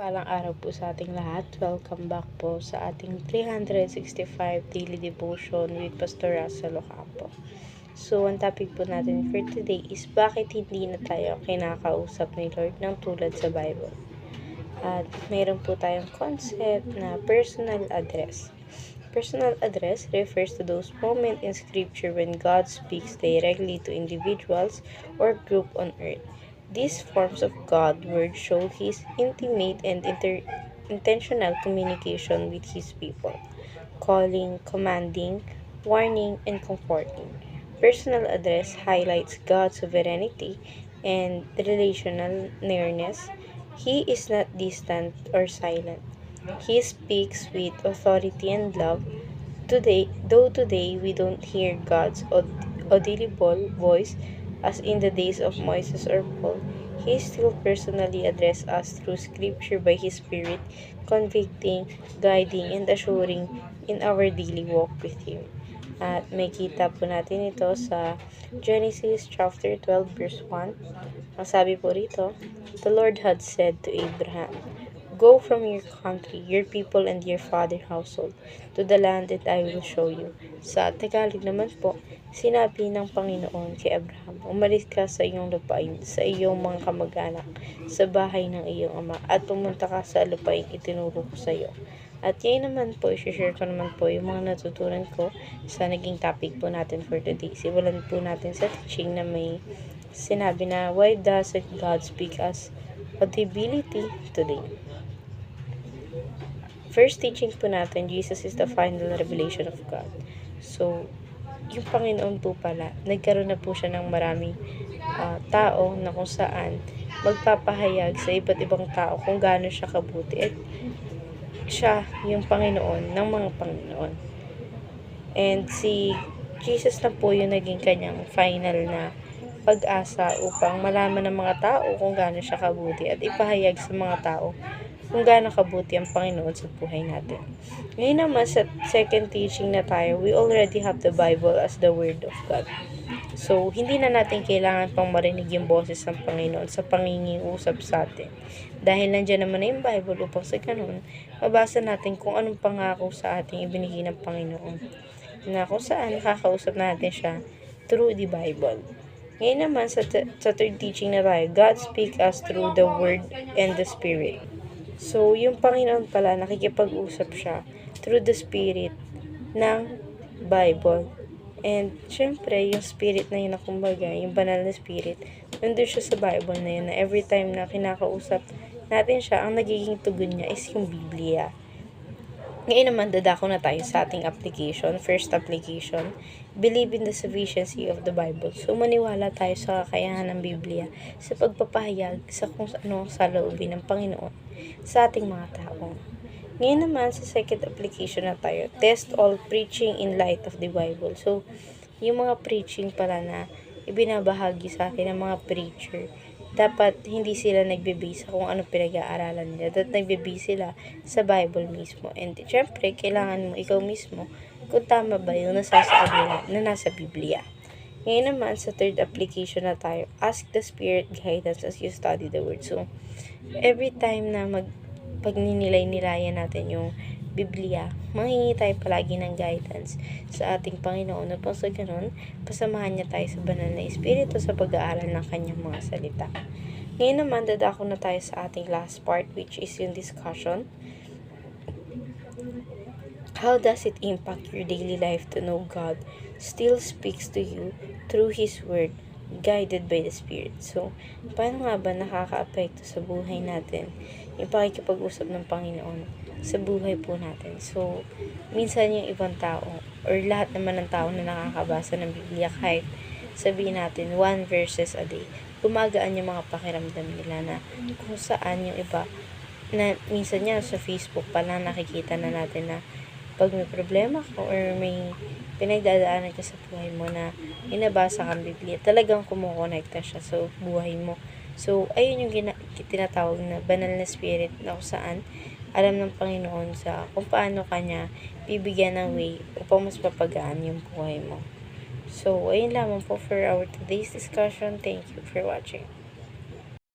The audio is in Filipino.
Palang araw po sa ating lahat. Welcome back po sa ating 365 Daily Devotion with Pastor Russell Ocampo. So, ang topic po natin for today is bakit hindi na tayo kinakausap ni Lord ng tulad sa Bible. At mayroon po tayong concept na personal address. Personal address refers to those moments in Scripture when God speaks directly to individuals or group on earth. These forms of God word show His intimate and intentional communication with His people, calling, commanding, warning, and comforting. Personal address highlights God's sovereignty and relational nearness. He is not distant or silent. He speaks with authority and love. Though today we don't hear God's audible voice as in the days of Moses or Paul, He still personally addresses us through Scripture by His Spirit, convicting, guiding, and assuring in our daily walk with Him. At may kita po natin ito sa Genesis chapter 12 verse 1. Ang sabi po rito, "The Lord had said to Abraham, Go from your country, your people, and your father's household, to the land that I will show you." Sa Tagalog naman po, sinabi ng Panginoon kay Abraham, umalis ka sa iyong lupain, sa iyong mga kamag-anak, sa bahay ng iyong ama, at pumunta ka sa lupain itinuro ko sa iyo. At ngayon naman po, i-share ko naman po yung mga natutunan ko sa naging topic po natin for today. Simulan po natin sa teaching na may sinabi na, why doesn't God speak us audibility today? First teaching po natin, Jesus is the final revelation of God. So, yung Panginoon po pala, nagkaroon na po siya ng maraming tao na kung saan magpapahayag sa iba't ibang tao kung gaano siya kabuti at siya yung Panginoon ng mga Panginoon. And si Jesus na po yung naging kanyang final na pag-asa upang malaman ng mga tao kung gaano siya kabuti at ipahayag sa mga tao kung gaano kabuti ang Panginoon sa buhay natin. Ngayon naman sa second teaching na tayo, we already have the Bible as the Word of God. So, hindi na natin kailangan pang marinig yung boses ng Panginoon sa pangingiusap sa atin. Dahil nandiyan naman na yung Bible upang sa ganun, mabasa natin kung anong pangako sa ating ibinigay ng Panginoon. Na kung saan nakakausap natin siya through the Bible. Ngayon naman sa third teaching na tayo, God speaks us through the Word and the Spirit. So, yung Panginoon pala, nakikipag-usap siya through the Spirit ng Bible. And, syempre, yung Spirit na yun na kumbaga, yung banal na Spirit, nandun siya sa Bible na yun, na every time na kinakausap natin siya, ang nagiging tugon niya is yung Biblia. Ngayon naman, dadako na tayo sa ating application. First application, believe in the sufficiency of the Bible. So, maniwala tayo sa kakayahan ng Biblia sa pagpapahayag sa kung ano sa loobin ng Panginoon sa ating mga tao. Ngayon naman, sa second application na tayo, test all preaching in light of the Bible. So, yung mga preaching pala na ibinabahagi sa atin ng mga preacher, dapat hindi sila nagbe-base sa kung ano pinag-aaralan nila. Dapat nagbe-base sila sa Bible mismo. And syempre, kailangan mo ikaw mismo kung tama ba yung nasasabi nila na nasa Biblia. Ngayon naman, sa third application na tayo, ask the Spirit guidance as you study the Word. So, every time na pag ninilay-nilayan natin yung Biblia, manghingi tayo palagi ng guidance sa ating Panginoon upang sa ganun, pasamahan niya tayo sa banal na Espiritu sa pag-aaral ng kanyang mga salita. Ngayon naman, dadako na tayo sa ating last part, which is yung discussion. How does it impact your daily life to know God still speaks to you through His Word, guided by the Spirit? So, paano nga ba nakaka-apekto sa buhay natin yung pakikipag-usap ng Panginoon sa buhay po natin? So, minsan yung ibang tao, or lahat naman ng tao na nakakabasa ng Biblia, kahit sabihin natin 1 verses a day, gumagaan yung mga pakiramdam nila na kung saan yung iba, na minsan yan sa Facebook pa lang nakikita na natin na pag may problema ka or may pinagdadaanan ka sa buhay mo na inabasa kang Biblia, talagang kumukonekta siya sa buhay mo. So, ayun yung tinatawag na banal na spirit na kung saan alam ng Panginoon sa kung paano kanya bibigyan ng way upang mas papagaan yung buhay mo. So, ayun lamang po for our today's discussion. Thank you for watching.